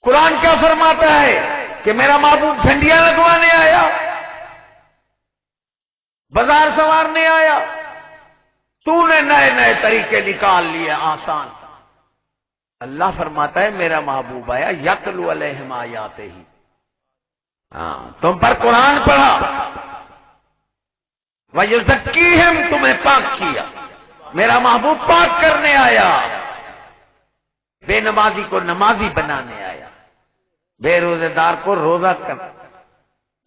قرآن کیا فرماتا ہے کہ میرا محبوب جھنڈیاں لگوانے آیا، بازار سنوارنے آیا، تو نے نئے نئے طریقے نکال لیے آسان۔ اللہ فرماتا ہے میرا محبوب آیا یتلو علیہم آیاتہ ہی، تم پر قرآن پڑھا، وَيُزَكِّيهِمْ تمہیں پاک کیا، میرا محبوب پاک کرنے آیا، بے نمازی کو نمازی بنانے آیا، بے روزے دار کو روزہ کر،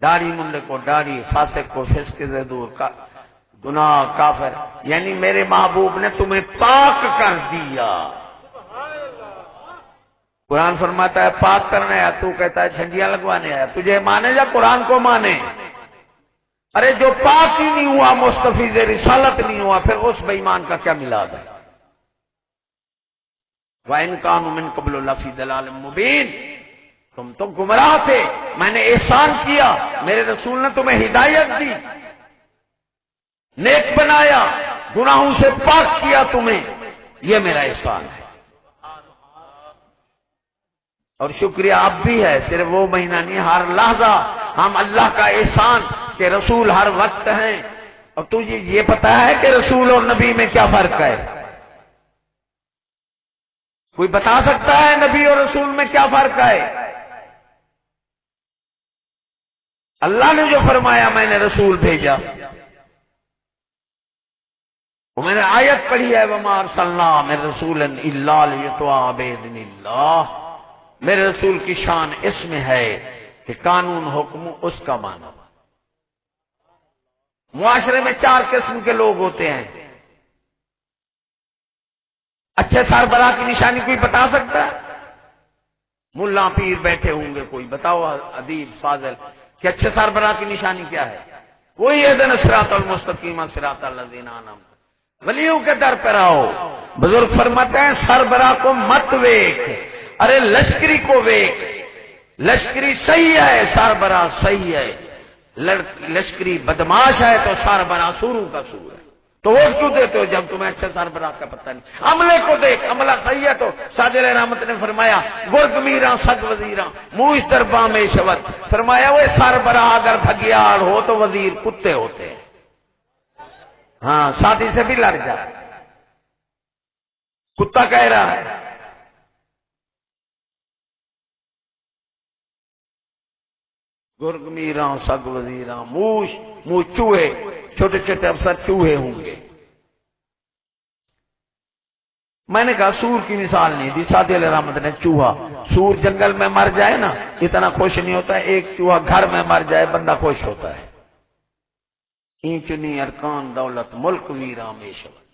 داڑھی منڈے کو داڑھی، فاسق کو فسق سے دور کا گناہ کافر، یعنی میرے محبوب نے تمہیں پاک کر دیا۔ قرآن فرماتا ہے پاک کرنے آیا، تو کہتا ہے جھنڈیاں لگوانے آیا۔ تجھے مانے یا قرآن کو مانے؟ ارے جو پاک ہی نہیں ہوا، مستفیض رسالت نہیں ہوا، پھر اس بے ایمان کا کیا ملاد ہے؟ وَإِن كَانُوا مِن قَبْلُ لَفِي ضَلَالٍ مُبِينٍ، تم تو گمراہ تھے، میں نے احسان کیا، میرے رسول نے تمہیں ہدایت دی، نیک بنایا، گناہوں سے پاک کیا تمہیں، یہ میرا احسان ہے۔ اور شکریہ اب بھی ہے، صرف وہ مہینہ نہیں، ہر لحظہ ہم اللہ کا احسان کہ رسول ہر وقت ہیں۔ اور تجھے یہ پتا ہے کہ رسول اور نبی میں کیا فرق ہے؟ کوئی بتا سکتا ہے نبی اور رسول میں کیا فرق ہے؟ اللہ نے جو فرمایا میں نے رسول بھیجا، وہ میں نے آیت پڑھی ہے وَمَا أَرْسَلْنَا مِن رَّسُولٍ إِلَّا لِيُطَاعَ بِإِذْنِ اللَّهِ، میرے رسول کی شان اس میں ہے کہ قانون حکم اس کا مانو۔ معاشرے میں چار قسم کے لوگ ہوتے ہیں۔ اچھے سربراہ کی نشانی کوئی بتا سکتا ہے؟ ملا پیر بیٹھے ہوں گے، کوئی بتاؤ ادیب فاضل کہ اچھے سربراہ کی نشانی کیا ہے؟ وہی اہدنا الصراط المستقیم صراط الذین انعمت۔ ولیوں کے در پر آؤ، بزرگ فرماتے ہیں سربراہ کو مت ویک، ارے لشکری کو ویک، لشکری صحیح ہے سربراہ صحیح ہے، لشکری بدماش ہے تو سربراہ سوروں کا سور ہے، تو ووٹ کیوں دیتے ہو جب تمہیں اچھے سربراہ کا پتہ نہیں؟ عملے کو دیکھ، عملہ صحیح ہے تو ساجل رحمت نے فرمایا گرگ میراں سگ وزیراں موش در بام شوت، فرمایا وہ سربراہ اگر بھگیاڑ ہو تو وزیر کتے ہوتے ہیں، ہاں ساتھی سے بھی لڑ جائے، کتا کہہ رہا ہے۔ گرگ میراں سگ وزیراں موش موش چوہے، چھوٹے چھوٹے افسر چوہے ہوں گے۔ میں نے کہا سور کی مثال نہیں دی، سعدی علیہ رحمت نے چوہا، سور جنگل میں مر جائے نا اتنا خوش نہیں ہوتا ہے، ایک چوہا گھر میں مر جائے بندہ خوش ہوتا ہے۔ اینچنی ارکان دولت ملک ویراں میں شوت۔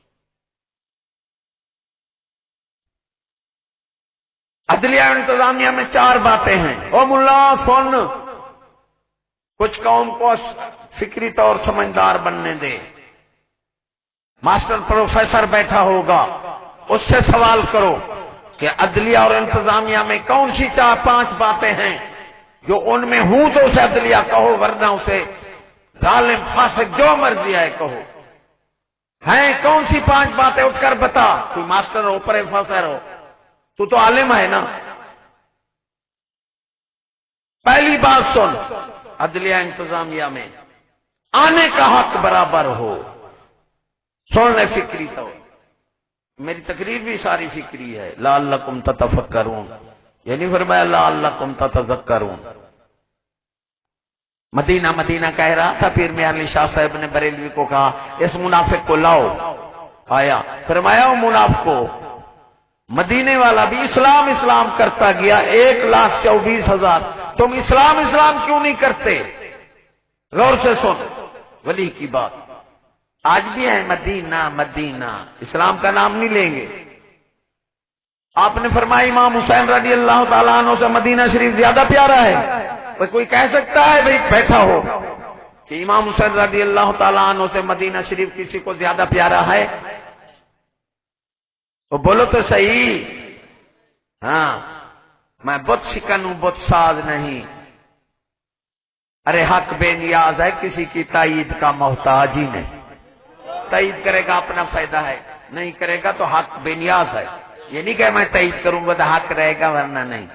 عدلیہ انتظامیہ میں چار باتیں ہیں، او ملا سن، کچھ قوم کو فکری طور سمجھدار بننے دے، ماسٹر پروفیسر بیٹھا ہوگا اس سے سوال کرو کہ عدلیہ اور انتظامیہ میں کون سی چار پانچ باتیں ہیں جو ان میں ہوں تو اسے عدلیہ کہو، ورنہ اسے ظالم فاسق جو مرضی ہے کہو۔ ہیں کون سی پانچ باتیں اٹھ کر بتا، کوئی ماسٹر ہو پروفیسر ہو، تو عالم ہے نا۔ پہلی بات سن، عدلیہ انتظامیہ میں آنے کا حق برابر ہو، سننے فکری تو میری تقریر بھی ساری فکری ہے، لعلکم تتفکرون، یعنی فرمایا لعلکم تتذکرون۔ مدینہ مدینہ کہہ رہا تھا، پیر میاں علی شاہ صاحب نے بریلوی کو کہا اس منافق کو لاؤ، آیا، فرمایا وہ منافق کو مدینے والا بھی اسلام اسلام کرتا گیا، 1,24,000، تم اسلام اسلام کیوں نہیں کرتے؟ غور سے سن ولی کی بات، آج بھی ہے مدینہ مدینہ، اسلام کا نام نہیں لیں گے۔ آپ نے فرمایا امام حسین رضی اللہ تعالیٰ عنہ سے مدینہ شریف زیادہ پیارا ہے؟ کوئی کہہ سکتا ہے بھئی بیٹھا ہو کہ امام حسین رضی اللہ تعالیٰ عنہ سے مدینہ شریف کسی کو زیادہ پیارا ہے؟ تو بولو تو صحیح۔ ہاں میں بت شکن ہوں، بت ساز نہیں۔ ارے حق بے نیاز ہے، کسی کی تائید کا محتاج ہی نہیں، تائید کرے گا اپنا فائدہ ہے، نہیں کرے گا تو حق بے نیاز ہے۔ یہ نہیں کہ میں تائید کروں گا تو حق رہے گا ورنہ نہیں.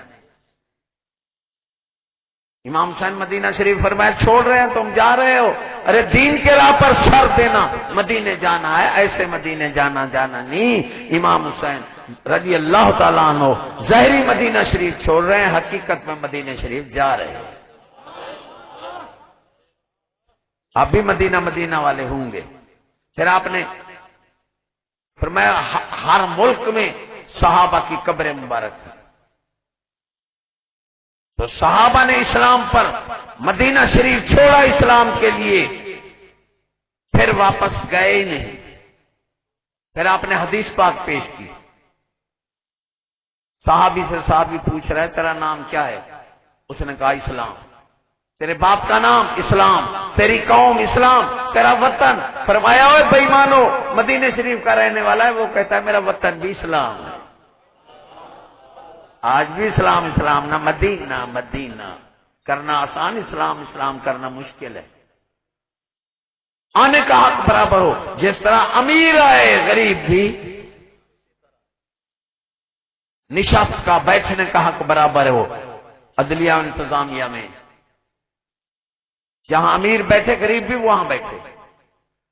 امام حسین مدینہ شریف فرمایا چھوڑ رہے ہیں تم جا رہے ہو, ارے دین کے راہ پر سر دینا, مدینے جانا ہے, ایسے مدینے جانا نہیں. امام حسین رضی اللہ تعالیٰ عنہ ظاہری مدینہ شریف چھوڑ رہے ہیں, حقیقت میں مدینہ شریف جا رہے ہیں. آپ بھی مدینہ والے ہوں گے. پھر آپ نے فرمایا ہر ملک میں صحابہ کی قبر مبارک ہے. تو صحابہ نے اسلام پر مدینہ شریف چھوڑا اسلام کے لیے, پھر واپس گئے ہی نہیں. پھر آپ نے حدیث پاک پیش کی. صحابی سے صحابی پوچھ رہے تیرا نام کیا ہے؟ اس نے کہا اسلام. تیرے باپ کا نام اسلام, تیری قوم اسلام, تیرا وطن. فرمایا اوے بے ایمانو, مدینہ شریف کا رہنے والا ہے, وہ کہتا ہے میرا وطن بھی اسلام ہے. آج بھی اسلام نہ مدینہ کرنا آسان, اسلام کرنا مشکل ہے. آنے کا حق برابر ہو, جس طرح امیر آئے غریب بھی, نشست کا بیٹھنے کا حق برابر ہو. عدلیہ انتظامیہ میں جہاں امیر بیٹھے غریب بھی وہاں بیٹھے.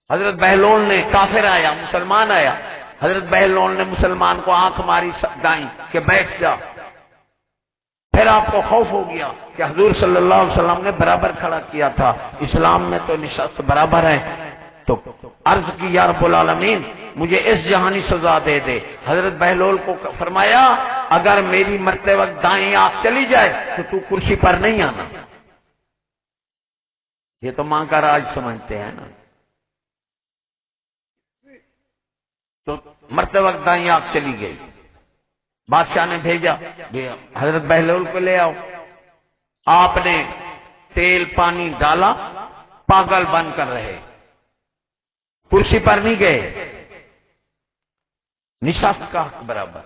حضرت بہلول نے, کافر آیا مسلمان آیا, حضرت بہلول نے مسلمان کو آنکھ ماری دائیں کہ بیٹھ جا. پھر آپ کو خوف ہو گیا کہ حضور صلی اللہ علیہ وسلم نے برابر کھڑا کیا تھا, اسلام میں تو نشست برابر ہے. تو عرض کی یا رب العالمین مجھے اس جہانی سزا دے دے. حضرت بہلول کو فرمایا اگر میری مرتے وقت دائیں آنکھ چلی جائے تو کرسی پر نہیں آنا. یہ تو ماں کا راج سمجھتے ہیں نا. تو مرتے وقت دائیں آنکھ چلی گئی. بادشاہ نے بھیجا حضرت بہلول کو لے آؤ. آپ نے تیل پانی ڈالا, پاگل بن کر رہے, کرسی پر نہیں گئے. نشست کا حق برابر,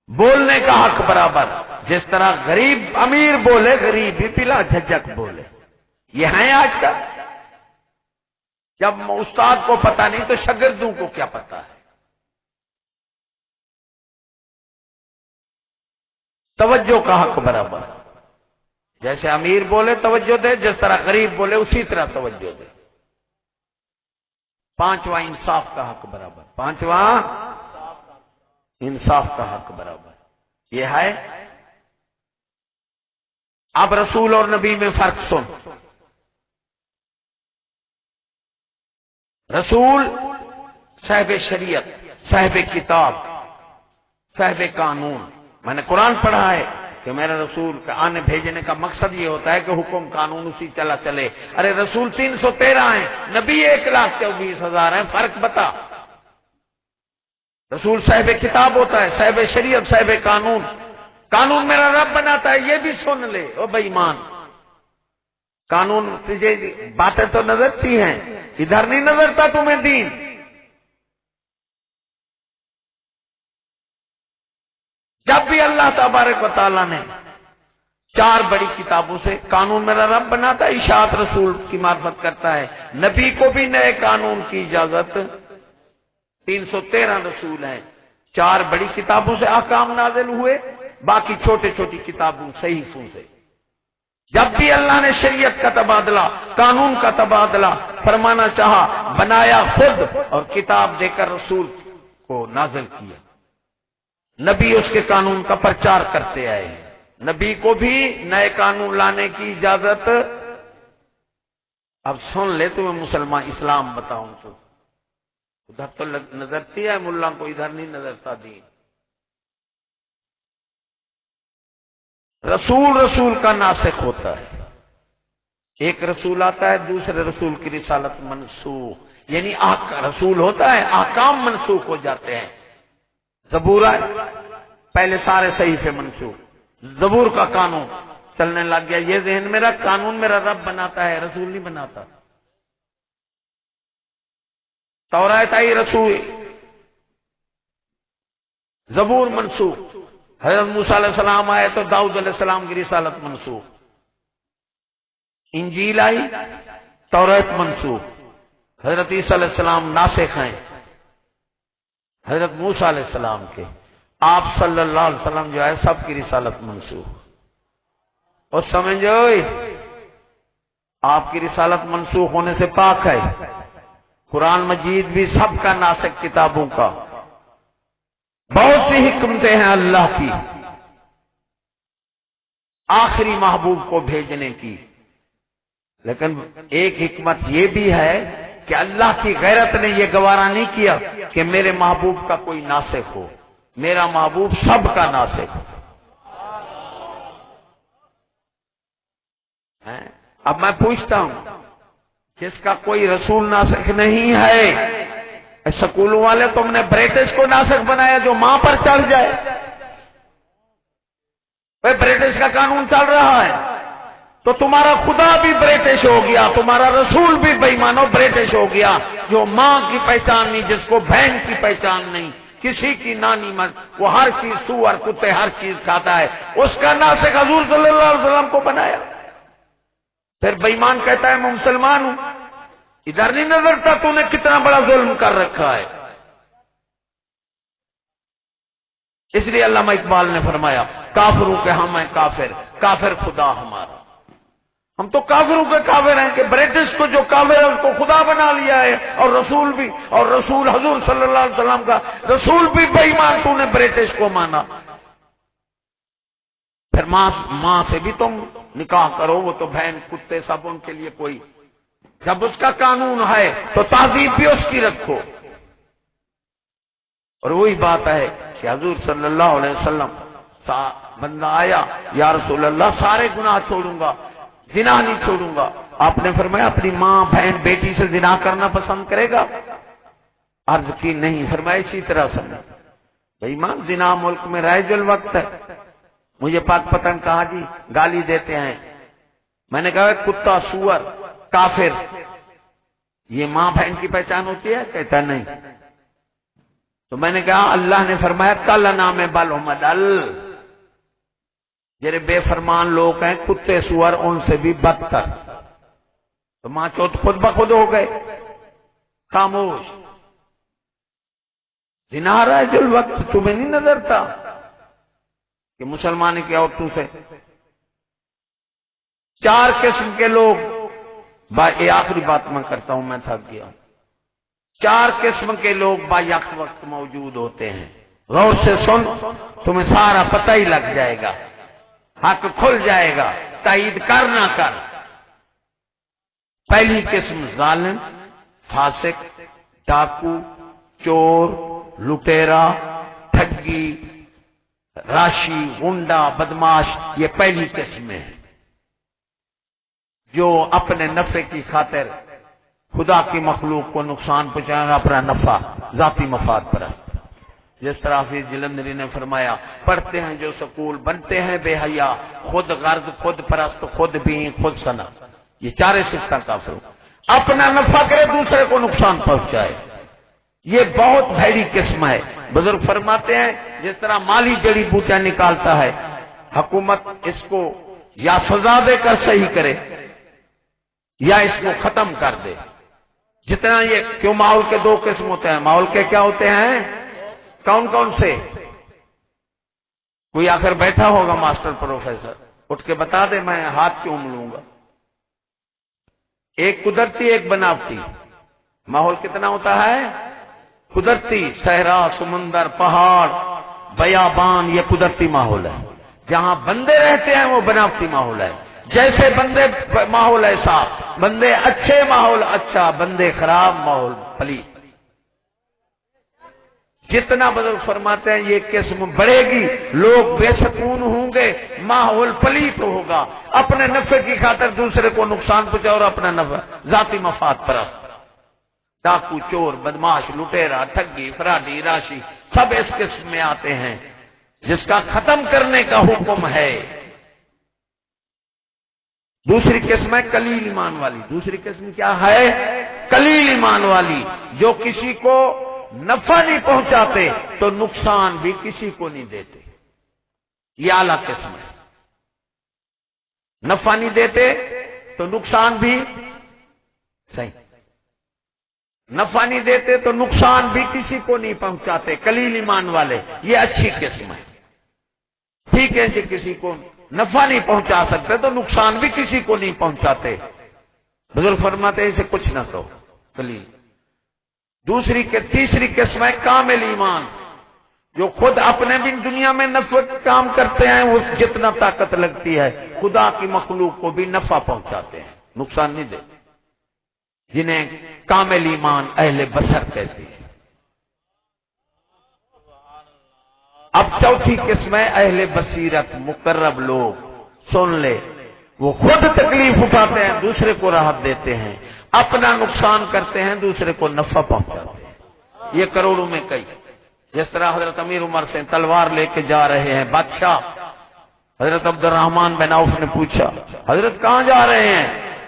بولنے کا حق برابر. جس طرح غریب امیر بولے, غریب بھی بلا جھجک بولے. یہ ہیں آج تک. جب استاد کو پتہ نہیں تو شاگردوں کو کیا پتہ ہے. توجہ کا حق برابر. جیسے امیر بولے توجہ دے, جس طرح غریب بولے اسی طرح توجہ دے. پانچواں انصاف کا حق برابر. پانچواں انصاف کا حق برابر. یہ ہے. اب رسول اور نبی میں فرق سن. رسول صاحب شریعت, صاحب کتاب, صاحب قانون. میں نے قرآن پڑھا ہے کہ میرا رسول کا آنے بھیجنے کا مقصد یہ ہوتا ہے کہ حکم قانون اسی چلا چلے. ارے رسول 313 ہیں, نبی 1,24,000 ہیں, فرق بتا. رسول صاحب کتاب ہوتا ہے, صاحب شریعت, صاحب قانون. قانون میرا رب بناتا ہے, یہ بھی سن لے او بے ایمان. قانون تجھے باتیں تو نظرتی ہیں, ادھر نہیں نظرتا تمہیں دین. جب بھی اللہ تبارک و تعالیٰ نے 4 بڑی کتابوں سے قانون میرا رب بناتا ہے, اشاعت رسول کی معرفت کرتا ہے. نبی کو بھی نئے قانون کی اجازت. 313 رسول ہیں, 4 بڑی کتابوں سے احکام نازل ہوئے, باقی چھوٹی چھوٹی کتابوں صحیفوں سے. جب بھی اللہ نے شریعت کا تبادلہ, قانون کا تبادلہ فرمانا چاہا, بنایا خود اور کتاب دے کر رسول کو نازل کیا. نبی اس کے قانون کا پرچار کرتے آئے. نبی کو بھی نئے قانون لانے کی اجازت. اب سن لے تمہیں مسلمان اسلام بتاؤں تو ادھر تو نظرتی ہے ملا کو, ادھر نہیں نظرتا دین. رسول کا ناسخ ہوتا ہے. ایک رسول آتا ہے, دوسرے رسول کی رسالت منسوخ, یعنی رسول ہوتا ہے, احکام منسوخ ہو جاتے ہیں. زبور ہے, پہلے سارے صحیفے منسوخ. زبور کا قانون چلنے لگ گیا. یہ ذہن میرا, قانون میرا رب بناتا ہے, رسول نہیں بناتا. تورات آئی رسول, زبور منسوخ. حضرت موسیٰ علیہ السلام آئے تو داؤد علیہ السلام کی رسالت منسوخ. انجیل آئی, تورات منسوخ. حضرت عیسیٰ علیہ السلام ناسخ ہیں حضرت موسیٰ علیہ السلام کے. آپ صلی اللہ علیہ وسلم جو ہے سب کی رسالت منسوخ. اور سمجھو آپ کی رسالت منسوخ ہونے سے پاک ہے. قرآن مجید بھی سب کا ناسخ کتابوں کا. بہت سی حکمتیں ہیں اللہ کی آخری محبوب کو بھیجنے کی، لیکن ایک حکمت یہ بھی ہے کہ اللہ کی غیرت نے یہ گوارا نہیں کیا کہ میرے محبوب کا کوئی ناسخ ہو. میرا محبوب سب کا ناسخ ہو. اب میں پوچھتا ہوں، جس کا کوئی رسول ناسخ نہیں ہے، سکولوں والے تم نے برٹش کو ناسخ بنایا جو ماں پر چڑھ جائے. بھائی برٹش کا قانون چل رہا ہے تو تمہارا خدا بھی برٹش ہو گیا، تمہارا رسول بھی بے ایمانو برٹش ہو گیا. جو ماں کی پہچان نہیں، جس کو بہن کی پہچان نہیں، کسی کی نانی مت، وہ ہر چیز سور کتے ہر چیز کھاتا ہے، اس کا ناسخ حضور صلی اللہ علیہ وسلم کو بنایا. پھر بے ایمان کہتا ہے میں مسلمان ہوں. ادھر نہیں نظرتا تو نے کتنا بڑا ظلم کر رکھا ہے. اس لیے علامہ اقبال نے فرمایا کافروں کے ہم ہیں کافر، کافر خدا ہمارا. ہم تو کافروں کے کافر ہیں کہ برٹش کو جو کافر ہے اس کو خدا بنا لیا ہے، اور رسول بھی، اور رسول حضور صلی اللہ علیہ وسلم کا رسول بھی بے ایمان تو نے برٹش کو مانا. پھر ماں سے بھی تم نکاح کرو، وہ تو بہن کتے سب ان کے لیے کوئی. جب اس کا قانون ہے تو تہذیب بھی اس کی رکھو. اور وہی بات ہے کہ حضور صلی اللہ علیہ وسلم بندہ آیا، یا رسول اللہ سارے گناہ چھوڑوں گا، زنا نہیں چھوڑوں گا. آپ نے فرمایا اپنی ماں بہن بیٹی سے زنا کرنا پسند کرے گا؟ عرض کی نہیں. فرمایا اسی طرح سمجھ بھائی ماں زنا ملک میں رائج الوقت ہے. مجھے پاک پتنگ کہا جی گالی دیتے ہیں. میں نے کہا کتا سور کافر یہ ماں بہن کی پہچان ہوتی ہے؟ کہتا نہیں. تو میں نے کہا اللہ نے فرمایا کل نام بل مدل، جرے بے فرمان لوگ ہیں کتے سور ان سے بھی بدتر. تو ماں چوت خود بخود ہو گئے. خاموش. زنا رائج الوقت تمہیں نہیں نظرتا کہ مسلمان کی عورتوں سے 4 قسم کے لوگ، یہ آخری بات میں کرتا ہوں، میں تھک گیا ہوں. 4 قسم کے لوگ با وقت موجود ہوتے ہیں. غور سے سن، تمہیں سارا پتہ ہی لگ جائے گا، حق کھل جائے گا، تائید کر نہ کر. پہلی قسم ظالم، فاسق، ڈاکو، چور، لٹیرا، ٹھگی، راشی، غنڈا، بدماش. یہ پہلی قسم ہے جو اپنے نفع کی خاطر خدا کی مخلوق کو نقصان پہنچانا، اپنا نفع ذاتی مفاد پرست. جس طرح حافظ جلندری نے فرمایا پڑھتے ہیں جو سکول بنتے ہیں بے حیا، خود غرض خود پرست، خود بھی خود سنا. یہ 4 صفتیں کافر ہو. اپنا نفع کرے دوسرے کو نقصان پہنچائے. یہ بہت بھاری قسم ہے. بزرگ فرماتے ہیں جس طرح مالی جڑی بوٹیاں نکالتا ہے، حکومت اس کو یا سزا دے کر صحیح کرے یا اس کو ختم کر دے. جتنا یہ کیوں ماحول کے 2 قسم ہوتے ہیں. ماحول کے کیا ہوتے ہیں؟ کون کون سے؟ کوئی آخر بیٹھا ہوگا ماسٹر پروفیسر، اٹھ کے بتا دے، میں ہاتھ کیوں ملوں گا. ایک قدرتی ایک بناوٹی. ماحول کتنا ہوتا ہے؟ قدرتی، صحرا، سمندر، پہاڑ، بیابان، یہ قدرتی ماحول ہے. جہاں بندے رہتے ہیں وہ بناوٹی ماحول ہے. جیسے بندے ماحول ایسا، بندے اچھے ماحول اچھا، بندے خراب ماحول پلیت. جتنا بزرگ فرماتے ہیں یہ قسم بڑھے گی، لوگ بے سکون ہوں گے، ماحول پلیت ہوگا، اپنے نفع کی خاطر دوسرے کو نقصان پہنچا اور اپنا نفع ذاتی مفاد پرست. ڈاکو، چور، بدماش، لٹیرا، ٹھگی، فراڈی، راشی سب اس قسم میں آتے ہیں جس کا ختم کرنے کا حکم ہے. دوسری قسم ہے قلیل ایمان والی. دوسری قسم کیا ہے؟ قلیل ایمان والی، جو کسی کو نفع نہیں پہنچاتے تو نقصان بھی کسی کو نہیں دیتے. یہ اعلیٰ قسم ہے. نفع نہیں دیتے تو نقصان بھی صحیح. نفع نہیں دیتے تو نقصان بھی کسی کو نہیں پہنچاتے، قلیل ایمان والے، یہ اچھی قسم ہے۔ ٹھیک ہے جی، کسی کو نفع نہیں پہنچا سکتے تو نقصان بھی کسی کو نہیں پہنچاتے۔ بزرگ فرماتے ہیں اسے کچھ نہ کہو، قلیل۔ تیسری قسم ہے کامل ایمان، جو خود اپنے بھی دنیا میں نفع کام کرتے ہیں، وہ جتنا طاقت لگتی ہے خدا کی مخلوق کو بھی نفع پہنچاتے ہیں، نقصان نہیں دیتے، جنہیں کامل ایمان اہل بصر کہتے ہیں۔ اب چوتھی قسم ہے اہل بصیرت، مقرب لوگ، سن لے، وہ خود تکلیف اٹھاتے ہیں، دوسرے کو راحت دیتے ہیں، اپنا نقصان کرتے ہیں، دوسرے کو نفع پہنچاتے ہیں۔ یہ کروڑوں میں کئی، جس طرح حضرت امیر عمر سے تلوار لے کے جا رہے ہیں بادشاہ، حضرت عبد الرحمن بن عوف نے پوچھا حضرت کہاں جا رہے ہیں؟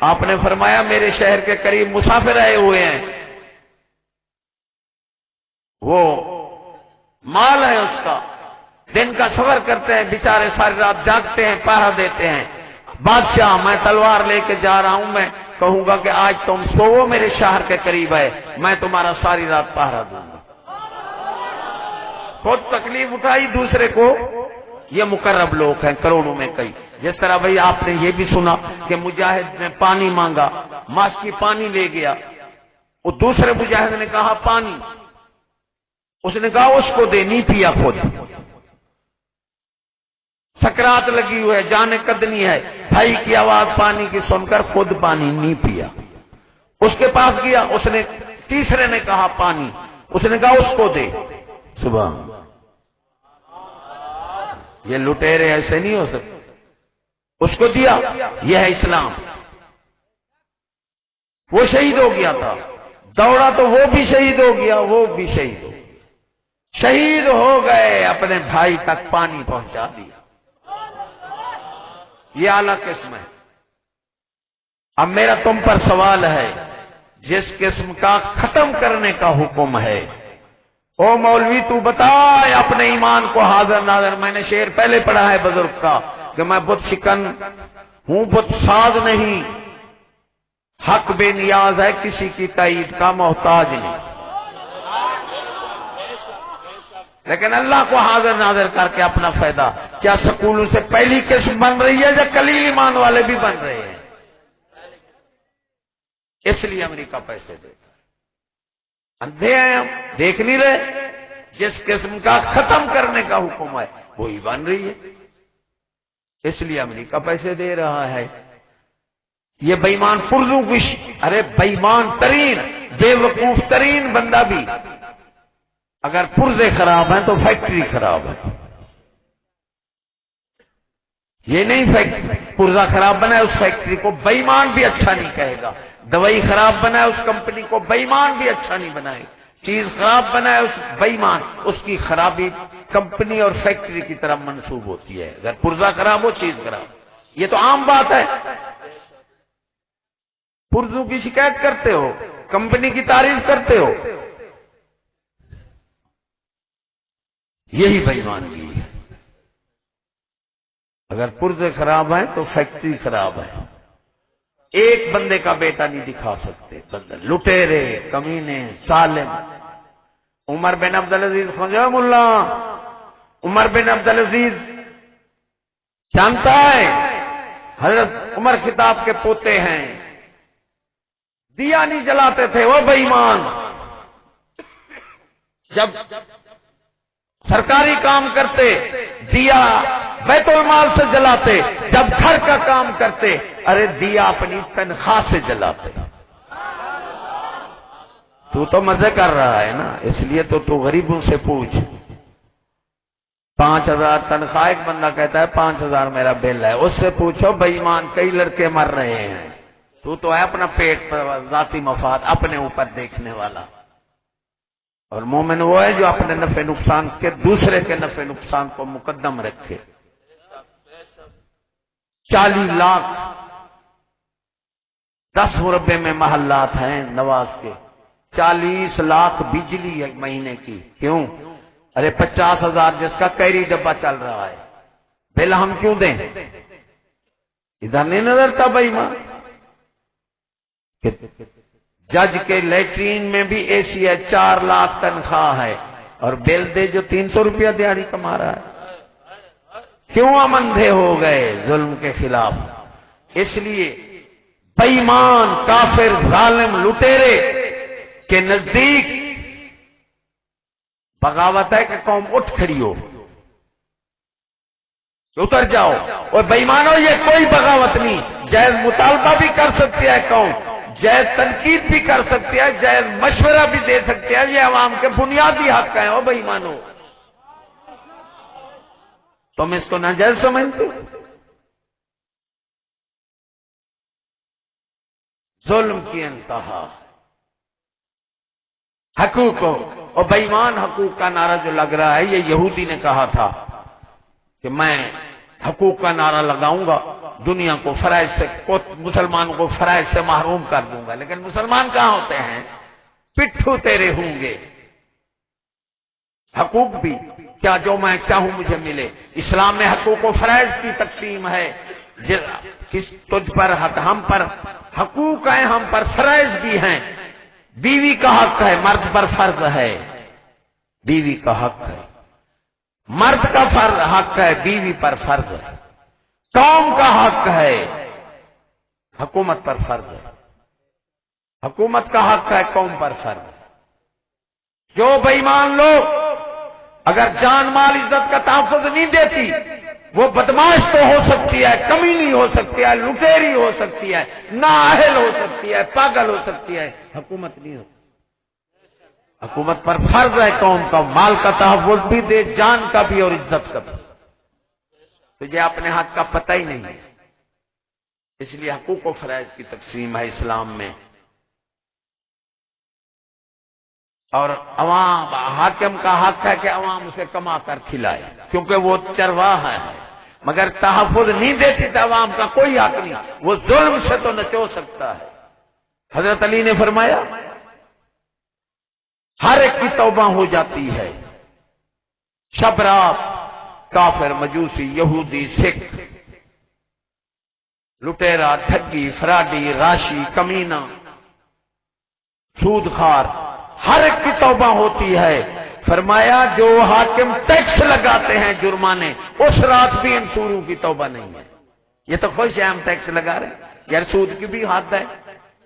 آپ نے فرمایا میرے شہر کے قریب مسافر آئے ہوئے ہیں، وہ مال ہے اس کا، دن کا سفر کرتے ہیں، بیچارے ساری رات جاگتے ہیں، پہرا دیتے ہیں۔ بادشاہ میں تلوار لے کے جا رہا ہوں، میں کہوں گا کہ آج تم سو میرے شہر کے قریب ہے، میں تمہارا ساری رات پہرا دوں گا۔ خود تکلیف اٹھائی دوسرے کو، یہ مقرب لوگ ہیں کروڑوں میں کئی۔ جس طرح بھئی آپ نے یہ بھی سنا کہ مجاہد نے پانی مانگا، ماسکی پانی لے گیا، وہ دوسرے مجاہد نے کہا پانی، اس نے کہا اس کو دے، نہیں پیا خود، سکرات لگی ہوئے، جان قدنی ہے، بھائی کی آواز پانی کی سن کر خود پانی نہیں پیا، اس کے پاس گیا، اس نے تیسرے نے کہا پانی، اس نے کہا اس کو دے، صبح یہ لٹیرے ایسے نہیں ہو سکتے، اس کو دیا، یہ ہے اسلام۔ وہ شہید ہو گیا تھا، دوڑا تو وہ بھی شہید ہو گیا، وہ بھی شہید ہو گیا، شہید ہو گئے، اپنے بھائی تک پانی پہنچا دیا، یہ اعلیٰ قسم ہے۔ اب میرا تم پر سوال ہے، جس قسم کا ختم کرنے کا حکم ہے، او مولوی تو بتا اپنے ایمان کو حاضر ناظر، میں نے شعر پہلے پڑھا ہے بزرگ کا کہ میں بت شکن ہوں، بت ساز نہیں، حق بے نیاز ہے، کسی کی تائید کا محتاج نہیں، لیکن اللہ کو حاضر ناظر کر کے اپنا فائدہ، کیا سکولوں سے پہلی قسم بن رہی ہے یا قلیل ایمان والے بھی بن رہے ہیں؟ اس لیے امریکہ پیسے دیتا ہے، اندھے ہیں ہم، دیکھ نہیں رہے، جس قسم کا ختم کرنے کا حکم ہے وہی بن رہی ہے، اس لیے امریکہ پیسے دے رہا ہے۔ یہ بے ایمان پرزوں کی ارے بے ایمان ترین، بے وقوف ترین بندہ بھی اگر پرزے خراب ہیں تو فیکٹری خراب ہے، یہ نہیں فیکٹری پرزہ خراب بنا ہے اس فیکٹری کو بے ایمان بھی اچھا نہیں کہے گا، دوائی خراب بنا ہے اس کمپنی کو بے ایمان بھی اچھا نہیں بنائے، چیز خراب بنا ہے اس بے ایمان، اس کی خرابی کمپنی اور فیکٹری کی طرف منسوب ہوتی ہے، اگر پرزہ خراب ہو چیز خراب، یہ تو عام بات ہے۔ پرزوں کی شکایت کرتے ہو، کمپنی کی تعریف کرتے ہو، یہی بے ایمانی ہے۔ اگر پرزے خراب ہیں تو فیکٹری خراب ہے، ایک بندے کا بیٹا نہیں دکھا سکتے، بندے لٹیرے، کمینے، ظالم۔ عمر بن عبدالعزیز خجام اللہ، عمر بن عبدالعزیز جانتا ہے حضرت عمر خطاب کے پوتے ہیں، دیا نہیں جلاتے تھے وہ بے ایمان، جب سرکاری کام کرتے دیا بیت المال سے جلاتے، جب گھر کا کام کرتے ارے دیا اپنی تنخواہ سے جلاتے۔ تو مزے کر رہا ہے نا، اس لیے تو غریبوں سے پوچھ، 5000 تنخواہ، ایک بندہ کہتا ہے 5000 میرا بل ہے، اس سے پوچھو بے ایمان کئی لڑکے مر رہے ہیں، تو ہے اپنا پیٹ پر ذاتی مفاد اپنے اوپر دیکھنے والا، اور مومن وہ ہے جو اپنے نفع نقصان کے دوسرے کے نفع نقصان کو مقدم رکھے۔ 40 لاکھ 10 مربع میں محلات ہیں نواز کے، 40 لاکھ بجلی ایک مہینے کی، کیوں؟ ارے 50,000 جس کا کیری ڈبہ چل رہا ہے، بل ہم کیوں دیں؟ ادھر نہیں نظر تھا بھائی ماں، جج کے لیٹرین میں بھی اے سی ہے، 4 لاکھ تنخواہ ہے، اور بل دے جو 300 روپیہ دیہڑی کما رہا ہے۔ کیوں ہم اندھے ہو گئے ظلم کے خلاف؟ اس لیے بے ایمان، کافر، ظالم، لٹیرے کے نزدیک بغاوت ہے کہ قوم اٹھ کھڑی ہو، اتر جاؤ۔ اور بے ایمانو، یہ کوئی بغاوت نہیں، جائز مطالبہ بھی کر سکتی ہے قوم، جائز تنقید بھی کر سکتی ہے، جائز مشورہ بھی دے سکتی ہے، یہ عوام کے بنیادی حق ہیں۔ او بے ایمانو، تم اس کو ناجائز سمجھتے؟ ظلم کی انتہا، حقوق کو، اور بے ایمان حقوق کا نعرہ جو لگ رہا ہے، یہ یہودی نے کہا تھا کہ میں حقوق کا نعرہ لگاؤں گا، دنیا کو فرائض سے، مسلمانوں کو فرائض سے محروم کر دوں گا، لیکن مسلمان کہاں ہوتے ہیں؟ پٹھو تیرے ہوں گے۔ حقوق بھی کیا جو میں چاہوں مجھے ملے؟ اسلام میں حقوق و فرائض کی تقسیم ہے، تجھ پر حق، ہم پر حقوق ہیں، ہم پر فرائض بھی ہیں۔ بیوی کا حق ہے، مرد پر فرض ہے، بیوی کا حق ہے، مرد کا حق ہے، بیوی پر فرض ہے، قوم کا حق ہے، حکومت پر فرض ہے، حکومت کا حق ہے، قوم پر فرض ہے۔ جو بے ایمان لوگ اگر جان مال عزت کا تحفظ نہیں دیتی، وہ بدماش تو ہو سکتی ہے، کمینی ہو سکتی ہے، لٹیری ہو سکتی ہے، نااہل ہو سکتی ہے، پاگل ہو سکتی ہے، حکومت نہیں ہو سکتی۔ حکومت پر فرض ہے قوم کا مال کا تحفظ بھی دے، جان کا بھی اور عزت کا بھی۔ تجھے اپنے حق کا پتہ ہی نہیں ہے، اس لیے حقوق و فرائض کی تقسیم ہے اسلام میں۔ اور عوام، حاکم کا حق ہے کہ عوام اسے کما کر کھلائے، کیونکہ وہ چرواہ ہے، مگر تحفظ نہیں دیتی تو عوام کا کوئی حق نہیں، وہ ظلم سے تو نچو سکتا ہے۔ حضرت علی نے فرمایا ہر ایک کی توبہ ہو جاتی ہے، شب رات، کافر، مجوسی، یہودی، سکھ، لٹیرا، ٹھگی، فراڈی، راشی، کمینہ، سود خار، ہر ایک کی توبہ ہوتی ہے۔ فرمایا جو حاکم ٹیکس لگاتے ہیں، جرمانے، اس رات بھی ان سوروں کی توبہ نہیں ہے۔ یہ تو خوش ہے ہم ٹیکس لگا رہے ہیں، یار سود کی بھی حد ہے،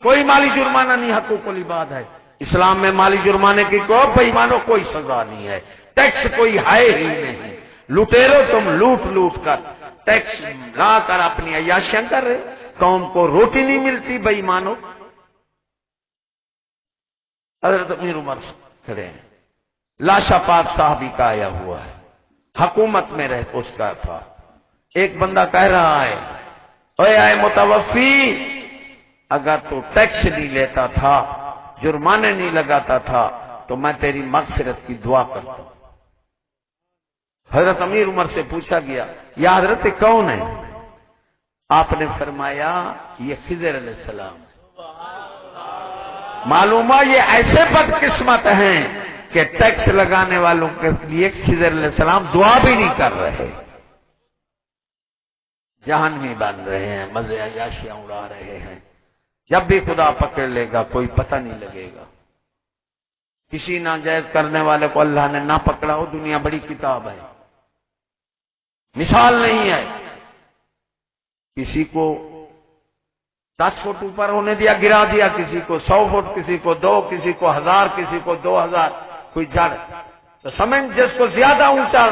کوئی مالی جرمانہ نہیں، حقوق العباد ہے۔ اسلام میں مالی جرمانے کی کوئی بے ایمانوں کوئی سزا نہیں ہے، ٹیکس کوئی ہے ہی نہیں۔ لٹیرو تم لوٹ لوٹ کر ٹیکس لا کر اپنی عیاشیاں کر رہے، قوم کو روٹی نہیں ملتی بے ایمانوں۔ حضرت امیر عمر کھڑے ہیں، لاشا پاک صاحبی کا آیا ہوا ہے، حکومت میں رہ اس کا تھا۔ ایک بندہ کہہ رہا ہے، اے آئے متوفی، اگر تو ٹیکس نہیں لیتا تھا، جرمانے نہیں لگاتا تھا، تو میں تیری مغفرت کی دعا کرتا ہوں۔ حضرت امیر عمر سے پوچھا گیا، یا حضرت کون ہے؟ آپ نے فرمایا یہ خضر علیہ السلام۔ معلوم ہے یہ ایسے بدقسمت ہیں کہ ٹیکس لگانے والوں کے لیے خضر علیہ السلام دعا بھی نہیں کر رہے، جہنمی بن رہے ہیں، مزے عیاشیاں اڑا رہے ہیں۔ جب بھی خدا پکڑ لے گا کوئی پتہ نہیں لگے گا۔ کسی ناجائز کرنے والے کو اللہ نے نہ پکڑا ہو، دنیا بڑی کتاب ہے، مثال نہیں ہے۔ کسی کو 10 فٹ اوپر ہونے دیا، گرا دیا، کسی کو 100 فٹ، کسی کو 2، کسی کو 1000، کسی کو 2000، کوئی جڑ تو سمجھ جس کو زیادہ اونچا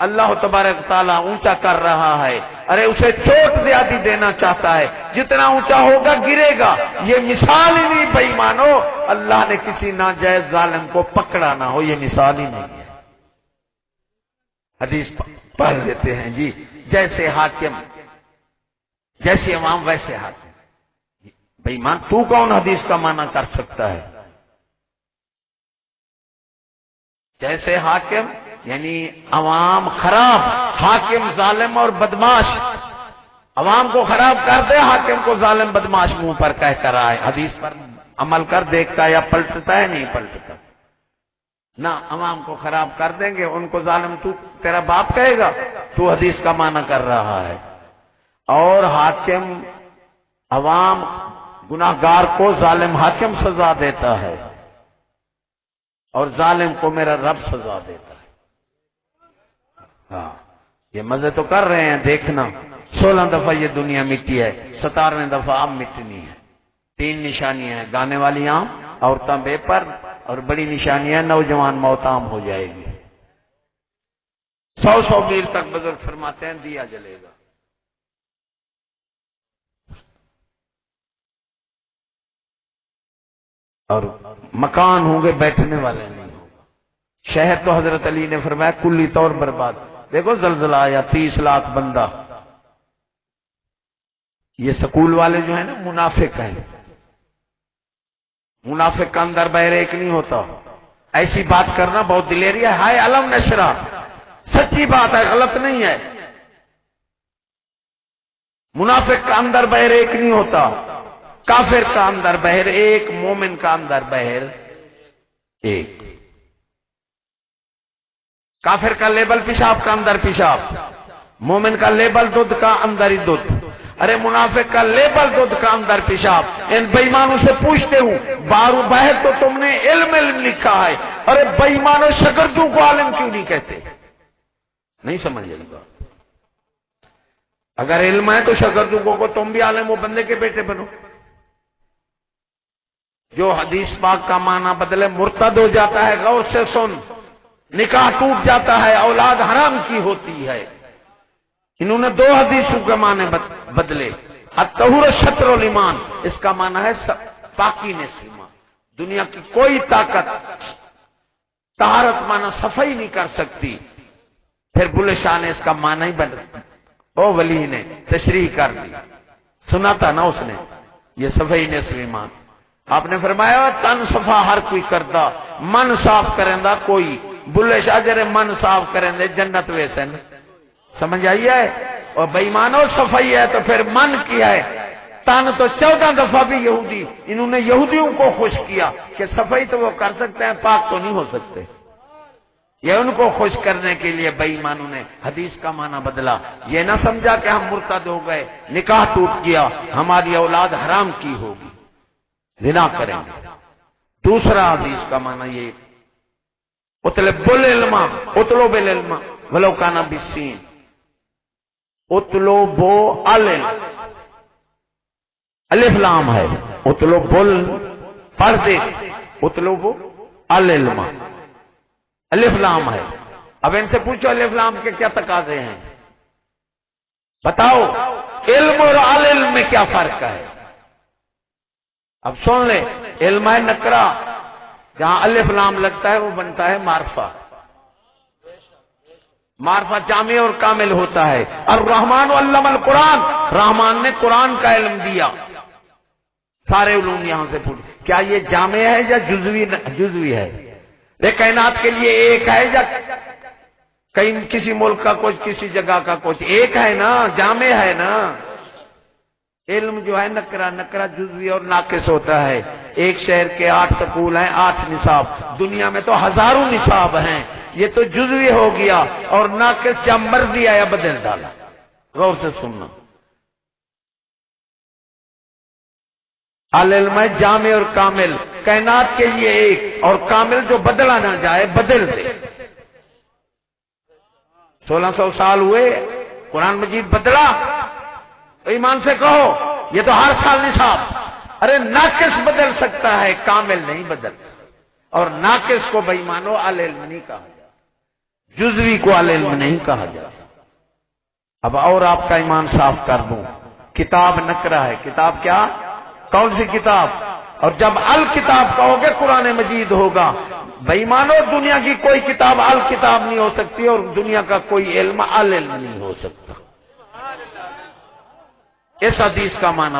اللہ تبارک تعالیٰ اونچا کر رہا ہے، ارے اسے چوٹ زیادہ دینا چاہتا ہے، جتنا اونچا ہوگا گرے گا۔ یہ مثال ہی نہیں بے ایمانو، اللہ نے کسی ناجائز ظالم کو پکڑا نہ ہو، یہ مثال ہی نہیں ہے۔ حدیث پڑھ لیتے ہیں جی، جیسے حاکم، جیسے عوام ویسے حاکم۔ بے ایمان تو کون حدیث کا معنی کر سکتا ہے؟ جیسے حاکم یعنی عوام خراب، حاکم ظالم اور بدماش، عوام کو خراب کر دے، حاکم کو ظالم بدماش منہ پر کہہ کر آئے، حدیث پر عمل کر دیکھتا یا پلٹتا ہے؟ نہیں پلٹتا۔ نہ عوام کو خراب کر دیں گے، ان کو ظالم تو تیرا باپ کہے گا، تو حدیث کا معنی کر رہا ہے۔ اور حاکم عوام گناہگار کو ظالم حاکم سزا دیتا ہے اور ظالم کو میرا رب سزا دیتا ہے۔ ہاں یہ مزے تو کر رہے ہیں، دیکھنا 16 دفعہ یہ دنیا مٹی ہے، 17ویں دفعہ اب مٹنی ہے۔ 3 نشانیاں ہیں، گانے والی عام، عورتیں بے پر، اور بڑی نشانیاں نوجوان موت عام ہو جائے گی۔ 100 میل تک بزرگ فرماتے ہیں دیا جلے گا۔ اور مکان ہوں گے، بیٹھنے والے نہیں ہوگا۔ شہر تو حضرت علی نے فرمایا کلی طور برباد۔ دیکھو زلزلہ آیا، 30 لاکھ بندہ۔ یہ سکول والے جو ہیں نا منافق ہیں، منافق کا اندر باہر ایک نہیں ہوتا۔ ایسی بات کرنا بہت دلیری ہے۔ ہائے علم نشرہ، سچی بات ہے، غلط نہیں ہے۔ منافق کا اندر باہر ایک نہیں ہوتا، کافر کا اندر باہر ایک، مومن کا اندر باہر ایک۔ کافر کا لیبل پیشاب کا اندر پیشاب، مومن کا لیبل دودھ کا اندر ہی دودھ۔ ارے منافق کا لیبل دودھ کا اندر پیشاب۔ ان بے ایمانوں سے پوچھتے ہوں، باہر تو تم نے علم لکھا ہے، ارے بے ایمانوں شاگردوں کو عالم کیوں نہیں کہتے؟ نہیں سمجھ رہی بات۔ اگر علم ہے تو شاگردوں کو تم بھی عالم ہو، بندے کے بیٹے بنو۔ جو حدیث پاک کا معنی بدلے مرتد ہو جاتا ہے، غور سے سن، نکاح ٹوٹ جاتا ہے، اولاد حرام کی ہوتی ہے۔ انہوں نے 2 حدیثوں کے معنی بدلے۔ الطہور شطر الایمان، اس کا معنی ہے پاکی نصف ایمان۔ دنیا کی کوئی طاقت طہارت معنی صفائی نہیں کر سکتی۔ پھر بلے شاہ نے اس کا معنی ہی بدل، او ولی نے تشریح کر دی، سنا تھا نا اس نے، یہ صفائی نصف ایمان۔ آپ نے فرمایا تن صفا ہر کوئی کردا، من صاف کرندہ کوئی۔ بلے شاہ جرے من صاف کرندے جنت ویسن، سمجھ آئی ہے؟ اور بے ایمانوں صفائی ہے تو پھر من کیا ہے؟ تن تو 14 دفعہ بھی یہودی، انہوں نے یہودیوں کو خوش کیا کہ صفائی تو وہ کر سکتے ہیں، پاک تو نہیں ہو سکتے۔ یہ ان کو خوش کرنے کے لیے بے ایمانوں نے حدیث کا معنی بدلا۔ یہ نہ سمجھا کہ ہم مرتد ہو گئے، نکاح ٹوٹ گیا، ہماری اولاد حرام کی ہوگی، زنا کریں گے۔ دوسرا حدیث کا معنی یہ اطلب العلم، اطلب العلم ولو کان بالسین، اطلب العلم، الف لام ہے، اطلب پڑھ دے، اطلب العلم، الف لام ہے۔ اب ان سے پوچھو الف لام کے کیا تقاضے ہیں، بتاؤ علم اور العلم میں کیا فرق ہے؟ اب سن لے، علم ہے نکرہ، جہاں الف لام لگتا ہے وہ بنتا ہے معرفہ۔ معرفہ جامع اور کامل ہوتا ہے۔ الرحمن علم القرآن، رحمان نے قرآن کا علم دیا۔ سارے علوم یہاں سے پوچھ، کیا یہ جامع ہے یا جزوی ہے؟ یہ کائنات کے لیے ایک ہے یا کہیں کسی ملک کا کچھ، کسی جگہ کا کچھ؟ ایک ہے نا، جامع ہے نا۔ علم جو ہے نکرہ جزوی اور ناقص ہوتا ہے۔ ایک شہر کے 8 سکول ہیں، 8 نصاب، دنیا میں تو ہزاروں نصاب ہیں، یہ تو جزوی ہو گیا اور ناقص جب مرضی آیا بدل ڈالا۔ غور سے سننا، العلم ہے جامع اور کامل، کائنات کے لیے ایک، اور کامل جو بدلا نہ جائے بدل دے۔ 1600 سال ہوئے قرآن مجید بدلا، ایمان سے کہو یہ تو ہر سال نصاب۔ ارے ناقص بدل سکتا ہے، کامل نہیں بدلتا۔ اور ناقص کو بے ایمانو العلم نہیں کہا جاتا، جزوی کو العلم نہیں کہا جاتا۔ اب اور آپ کا ایمان صاف کر دوں، کتاب نکرہ ہے، کتاب کیا؟ کون سی کتاب؟ اور جب الکتاب کہو گے قرآن مجید ہوگا۔ بے ایمانو دنیا کی کوئی کتاب الکتاب نہیں ہو سکتی، اور دنیا کا کوئی علم العلم نہیں ہو سکتا۔ اس حدیث کا معنی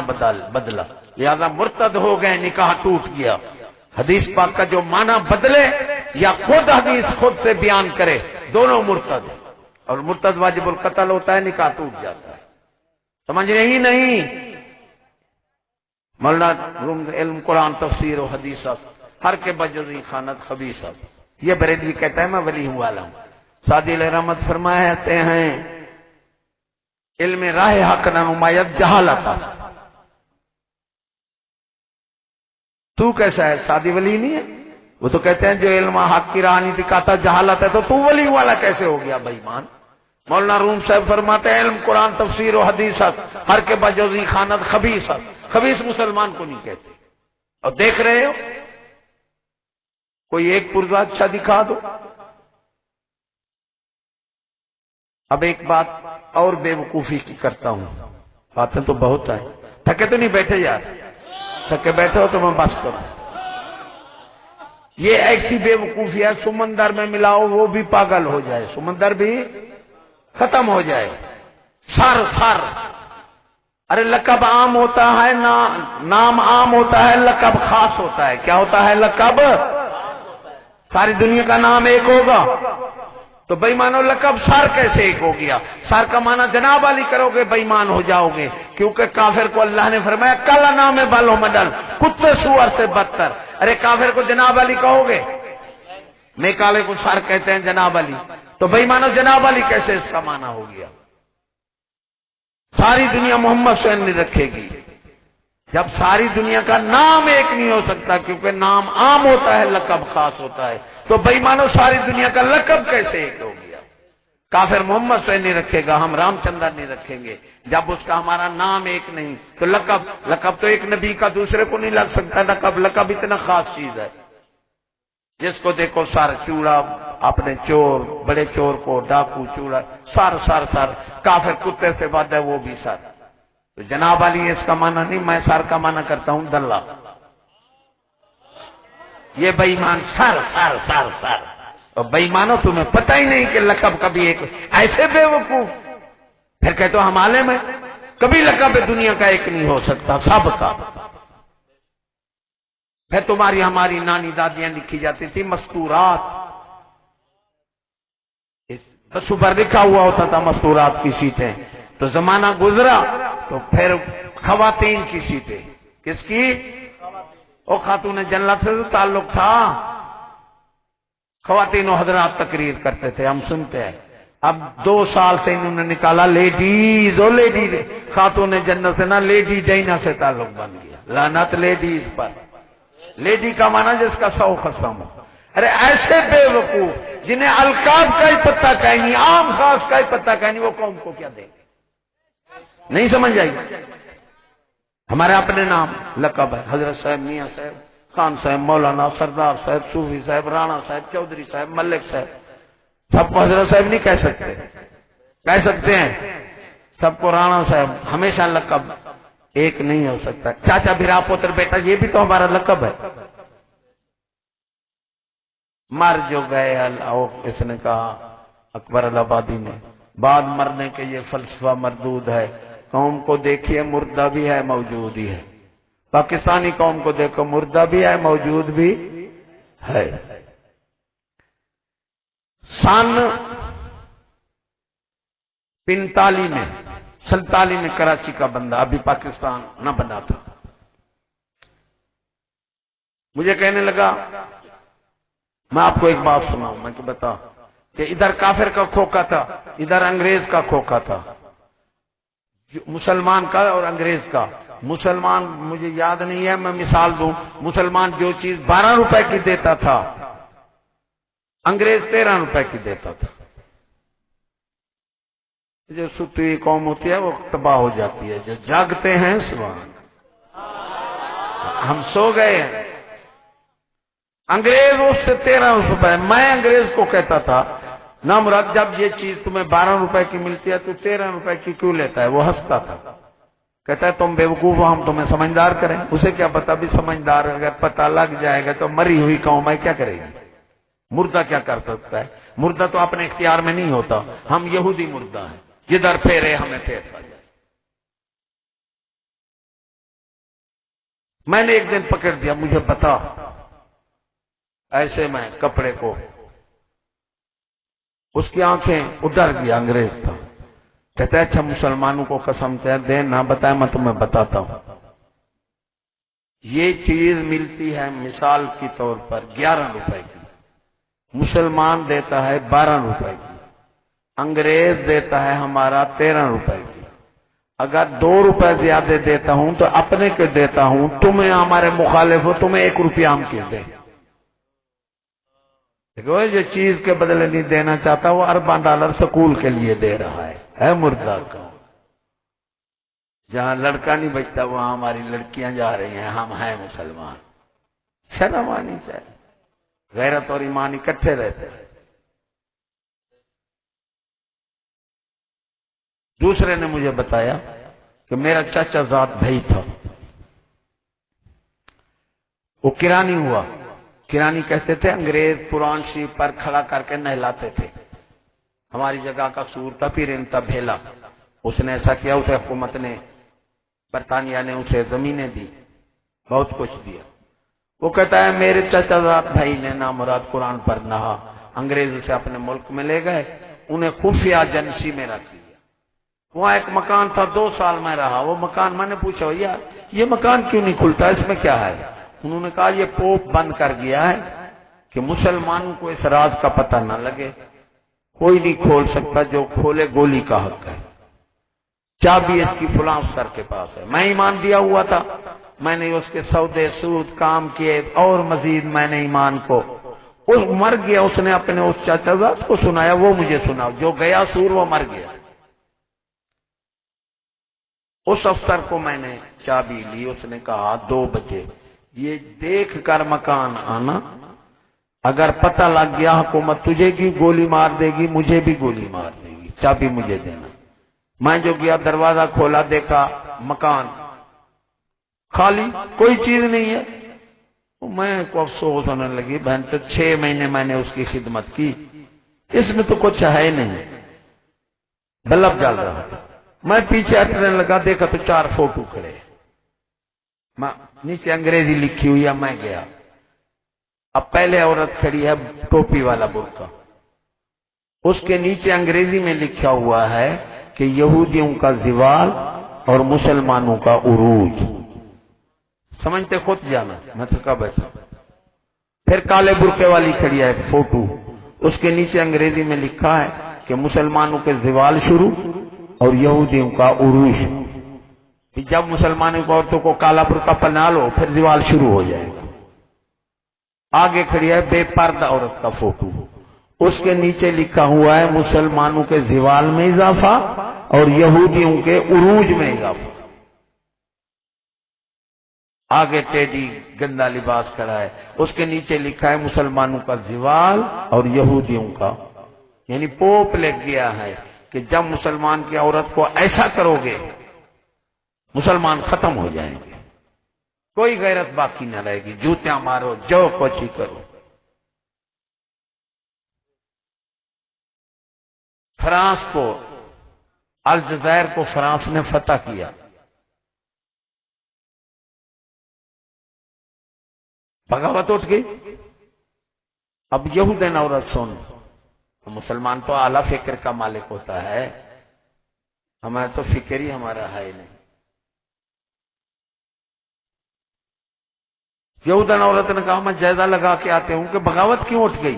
بدلا، لہذا مرتد ہو گئے، نکاح ٹوٹ گیا۔ حدیث پاک کا جو معنی بدلے یا خود حدیث خود سے بیان کرے، دونوں مرتد ہیں، اور مرتد واجب القتل ہوتا ہے، نکاح ٹوٹ جاتا ہے۔ سمجھ رہے ہی نہیں؟ مولانا علم قرآن تفسیر و حدیث ہر کے بجزی خانت خبیث، یہ بریلوی کہتا ہے میں ولی ہوں عالم۔ سعدی علیہ رحمت فرماتے ہیں علم راہ حق نہ نمایت جہالت۔ تو کیسا ہے؟ سادی ولی نہیں ہے؟ وہ تو کہتے ہیں جو علم حق کی راہ نہیں دکھاتا جہالت ہے، تو ولی والا کیسے ہو گیا بے ایمان؟ مولانا روم صاحب فرماتے ہیں علم قرآن تفسیر و حدیثت ہر کے بجوزی خانت خبیثت، خبیث مسلمان کو نہیں کہتے۔ اور دیکھ رہے ہو کوئی ایک پرزہ اچھا دکھا دو۔ اب ایک بات اور بے وقوفی کی کرتا ہوں، باتیں تو بہت ہیں، تھکے تو نہیں بیٹھے یار؟ تھکے بیٹھے ہو تو میں بس کروں۔ یہ ایسی بے وقوفی ہے سمندر میں ملاؤ وہ بھی پاگل ہو جائے، سمندر بھی ختم ہو جائے۔ سر ارے لقب عام ہوتا ہے، نام عام ہوتا ہے، لقب خاص ہوتا ہے۔ کیا ہوتا ہے لقب؟ ساری دنیا کا نام ایک ہوگا تو بے ایمانو لقب سر کیسے ایک ہو گیا؟ سر کا معنی جناب علی کرو گے بے ایمان ہو جاؤ گے، کیونکہ کافر کو اللہ نے فرمایا کالا نام ہے بالو مڈل، کتے سور سے بدتر۔ ارے کافر کو جناب علی کہو گے؟ نیک والے کو سر کہتے ہیں جناب علی، تو بے ایمانو جناب علی کیسے اس کا معنی ہو گیا؟ ساری دنیا محمد حسین نہیں رکھے گی جب ساری دنیا کا نام ایک نہیں ہو سکتا، کیونکہ نام عام ہوتا ہے لقب خاص ہوتا ہے، تو بے ایمانو ساری دنیا کا لقب کیسے ایک ہو گیا؟ کافر محمد حسین نہیں رکھے گا، ہم رام چندر نہیں رکھیں گے جب اس کا ہمارا نام ایک نہیں، تو لقب تو ایک نبی کا دوسرے کو نہیں لگ سکتا۔ لقب اتنا خاص چیز ہے، جس کو دیکھو سر چوڑا، اپنے چور بڑے چور کو ڈاکو چوڑا، سر کافر کتے سے بات ہے وہ بھی سر۔ تو جناب علی اس کا معنی نہیں، میں سر کا معنی کرتا ہوں دلہ۔ یہ بے ایمان سر اور بے ایمانو تمہیں پتہ ہی نہیں کہ لقب کبھی ایک، ایسے بے وقوف پھر کہتے ہو ہم عالم ہیں، کبھی لقب دنیا کا ایک نہیں ہو سکتا، سب کا۔ پھر تمہاری ہماری نانی دادیاں لکھی جاتی تھی مستورات، بس اوپر لکھا ہوا ہوتا تھا مستورات کی سیٹیں، تو زمانہ گزرا تو پھر خواتین کی سیٹیں، کس کی؟ او خاتون جنت سے تو تعلق تھا، خواتین و حضرات تقریر کرتے تھے، ہم سنتے ہیں۔ اب 2 سال سے انہوں نے نکالا لیڈیز، او لیڈیز، خاتون جنت سے نہ لیڈی ڈینا سے تعلق بن گیا، لعنت لیڈیز پر۔ لیڈی کا معنی جس کا 100 قسم ہو۔ ارے ایسے بے وقوف جنہیں القاب کا ہی پتہ کہیں نہیں، عام خاص کا ہی پتہ کہیں نہیں، وہ قوم کو کیا دیں گے؟ نہیں سمجھ آئی؟ ہمارے اپنے نام لقب ہے، حضرت صاحب، میاں صاحب، خان صاحب، مولانا، سردار صاحب، صوفی صاحب، رانا صاحب، چودھری صاحب، ملک صاحب، سب کو حضرت صاحب نہیں کہہ سکتے، کہہ سکتے ہیں سب کو رانا صاحب، ہمیشہ لقب ایک نہیں ہو سکتا۔ چاچا بھیرا پوتر بیٹا یہ بھی تو ہمارا لقب ہے۔ مر جو گئے اس نے کہا اکبر الہآبادی نے، بعد مرنے کے یہ فلسفہ مردود ہے، قوم کو دیکھیے مردہ بھی ہے موجود ہی ہے، پاکستانی قوم کو دیکھو مردہ بھی ہے موجود بھی ہے۔ سن 47 میں کراچی کا بندہ، ابھی پاکستان نہ بنا تھا، مجھے کہنے لگا میں آپ کو ایک بات سناؤں، میں کہ بتا، کہ ادھر کافر کا کھوکا تھا، ادھر انگریز کا کھوکا تھا، مسلمان کا اور انگریز کا۔ مسلمان مجھے یاد نہیں ہے، میں مثال دوں، مسلمان جو چیز 12 روپے کی دیتا تھا انگریز 13 روپے کی دیتا تھا۔ جو ستی ہوئی قوم ہوتی ہے وہ تباہ ہو جاتی ہے، جو جاگتے ہیں سبحان، ہم سو گئے ہیں۔ انگریز اس سے 13 روپے، میں انگریز کو کہتا تھا نا مراد جب یہ چیز تمہیں 12 روپے کی ملتی ہے تو 13 روپے کی کیوں لیتا ہے؟ وہ ہنستا تھا، کہتا ہے تم بیوقوف ہو، ہم تمہیں سمجھدار کریں۔ اسے کیا پتا بھی سمجھدار اگر پتہ لگ جائے گا تو مری ہوئی قوم ہے کیا کرے گی؟ مردہ کیا کر سکتا ہے؟ مردہ تو اپنے اختیار میں نہیں ہوتا، ہم یہودی مردہ ہیں، جدھر پھیرے ہمیں پھیرتا جائے۔ میں نے ایک دن پکڑ دیا، مجھے بتا، ایسے میں کپڑے کو، اس کی آنکھیں ڈر گیا، انگریز تھا، کہتا ہے اچھا مسلمانوں کو قسم دے نہ بتائے، میں تمہیں بتاتا ہوں، یہ چیز ملتی ہے مثال کی طور پر 11 روپے کی، مسلمان دیتا ہے 12 روپے کی، انگریز دیتا ہے ہمارا 13 روپے کی۔ اگر 2 روپے زیادہ دیتا ہوں تو اپنے کے دیتا ہوں، تمہیں ہمارے مخالف ہو تمہیں 1 روپیہ ہم کیوں دیں؟ دیکھو جو چیز کے بدلے نہیں دینا چاہتا وہ ارباں ڈالر سکول کے لیے دے رہا ہے مردہ کا۔ جہاں لڑکا نہیں بچتا وہاں ہماری لڑکیاں جا رہی ہیں، ہم ہیں مسلمان۔ شرم آنی چاہیے، غیرت اور ایمان اکٹھے رہتے ہیں۔ دوسرے نے مجھے بتایا کہ میرا چچا زاد بھائی تھا، وہ کرانی ہوا۔ کرانی کہتے تھے انگریز قرآن شریف پر کھڑا کر کے نہلاتے تھے۔ ہماری جگہ کا سور تھا، پھر انتا بھیلا، اس نے ایسا کیا، اسے حکومت نے، برطانیہ نے اسے زمینیں دی، بہت کچھ دیا۔ وہ کہتا ہے میرے چچا زاد بھائی نے نامراد قرآن پر نہا، انگریز اسے اپنے ملک میں لے گئے، انہیں خفیہ ایجنسی میں رکھ لیا۔ وہاں ایک مکان تھا، 2 سال میں رہا وہ مکان۔ میں نے پوچھا یار یہ مکان کیوں نہیں کھلتا، اس میں کیا ہے؟ انہوں نے کہا یہ پوپ بند کر گیا ہے کہ مسلمانوں کو اس راز کا پتہ نہ لگے، کوئی نہیں کھول سکتا، جو کھولے گولی کا حق ہے، چابی اس کی فلاں افسر کے پاس ہے۔ میں ایمان دیا ہوا تھا، میں نے اس کے سودے سود کام کیے، اور مزید میں نے ایمان کو، اس مر گیا، اس نے اپنے اس چچا زاد کو سنایا، وہ مجھے سنا، جو گیا سور وہ مر گیا۔ اس افسر کو میں نے چابی لی، اس نے کہا 2 بجے یہ دیکھ کر مکان آنا، اگر پتہ لگ گیا حکومت تجھے کی گولی مار دے گی، مجھے بھی گولی مار دے گی، چابی مجھے دینا۔ میں جو گیا دروازہ کھولا، دیکھا مکان خالی، کوئی چیز نہیں ہے۔ میں کو افسوس ہونے لگی، بہن تو 6 مہینے میں نے اس کی خدمت کی، اس میں تو کچھ ہے نہیں، بلب جل رہا تھا۔ میں پیچھے ہٹنے لگا، دیکھا تو 4 فوٹو کھڑے، نیچے انگریزی لکھی ہوئی ہے۔ میں گیا، اب پہلے عورت کھڑی ہے ٹوپی والا برقع، اس کے نیچے انگریزی میں لکھا ہوا ہے کہ یہودیوں کا زوال اور مسلمانوں کا عروج۔ سمجھتے خود جانا، میں تھکا بیٹھا۔ پھر کالے برقعے والی کھڑی ہے فوٹو، اس کے نیچے انگریزی میں لکھا ہے کہ مسلمانوں کے زوال شروع اور یہودیوں کا عروج۔ جب مسلمانوں کو عورتوں کو کالا برقع پہنا لو پھر زوال شروع ہو جائے گا۔ آگے کھڑی ہے بے پردہ عورت کا فوٹو، اس کے نیچے لکھا ہوا ہے مسلمانوں کے زوال میں اضافہ اور یہودیوں کے عروج میں اضافہ۔ آگے ٹیڈی گندا لباس کھڑا ہے، اس کے نیچے لکھا ہے مسلمانوں کا زوال اور یہودیوں کا، یعنی پوپ لکھ گیا ہے کہ جب مسلمان کی عورت کو ایسا کرو گے مسلمان ختم ہو جائیں گے، کوئی غیرت باقی نہ رہے گی، جوتیاں مارو، جو کچھ ہی کرو۔ فرانس کو، الجزائر کو فرانس نے فتح کیا، بغاوت اٹھ گئی۔ اب یہودین عورت سن، مسلمان تو اعلیٰ فکر کا مالک ہوتا ہے، ہمارا تو فکر ہی ہمارا ہے نہیں۔ یہودین عورت نے کہا میں جائزہ لگا کے آتے ہوں کہ بغاوت کیوں اٹھ گئی،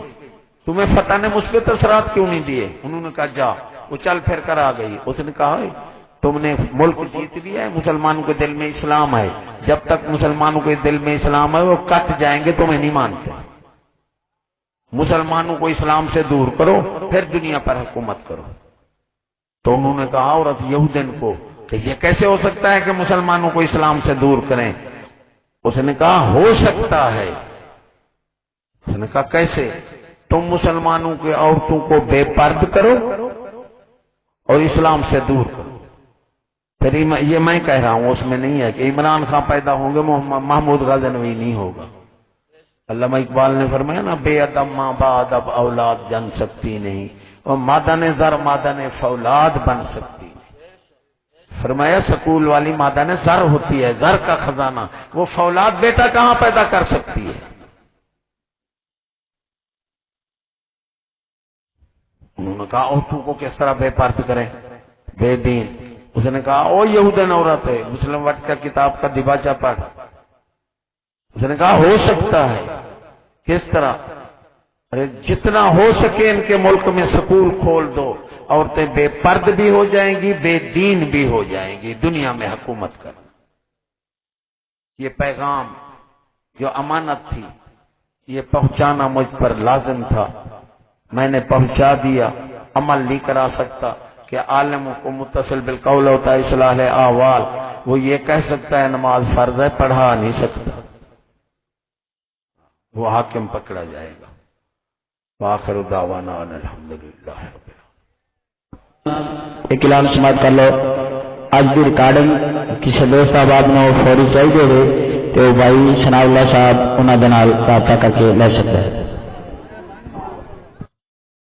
تمہیں فتح نے مثبت اثرات کیوں نہیں دیے؟ انہوں نے کہا جا، وہ چل پھر کر آ گئی۔ اس نے کہا تم نے ملک جیت لیا ہے، مسلمانوں کے دل میں اسلام ہے، جب تک مسلمانوں کے دل میں اسلام ہے وہ کٹ جائیں گے، تمہیں نہیں مانتے، مسلمانوں کو اسلام سے دور کرو پھر دنیا پر حکومت کرو۔ تو انہوں نے کہا عورت یہودین کو کہ یہ کیسے ہو سکتا ہے کہ مسلمانوں کو اسلام سے دور کریں؟ اس نے کہا ہو سکتا ہے۔ اس نے کہا کیسے؟ تم مسلمانوں کی عورتوں کو بے پرد کرو اور اسلام سے دور کرو۔ پھر یہ میں کہہ رہا ہوں، اس میں نہیں ہے کہ عمران خان پیدا ہوں گے محمود غزنوی نہیں ہوگا۔ علامہ اقبال نے فرمایا نا، بے ادب ماں بعد اب اولاد جن سکتی نہیں، اور مادن زر مادن فولاد بن سکتی نہیں۔ فرمایا سکول والی مادن زر ہوتی ہے، زر کا خزانہ، وہ فولاد بیٹا کہاں پیدا کر سکتی ہے؟ انہوں نے کہا عورتوں کو کس طرح بے پرد کریں، بے دین۔ اس نے کہا او یہودین عورت ہے، مسلم وٹ کا کتاب کا دیباچہ پڑھ۔ اس نے کہا ہو سکتا ہے، کس طرح؟ ارے جتنا ہو سکے ان کے ملک میں سکول کھول دو، عورتیں بے پرد بھی ہو جائیں گی، بے دین بھی ہو جائیں گی، دنیا میں حکومت کرنا۔ یہ پیغام جو امانت تھی یہ پہنچانا مجھ پر لازم تھا، میں نے پہنچا دیا۔ عمل نہیں کرا سکتا کہ عالموں کو متصل بالقول ہوتا ہے اصلاح احوال، وہ یہ کہہ سکتا ہے نماز فرض ہے، پڑھا نہیں سکتا، وہ حاکم پکڑا جائے گا۔ وآخر دعوانا ان الحمدللہ۔ ایک اعلان سماعت کر لو، اج دی ریکارڈنگ کسی دوست احباب نو فوری چاہیے ہوئے تو بھائی ثناء اللہ صاحب انہاں دے نال رابطہ کر کے لے سکتا ہے۔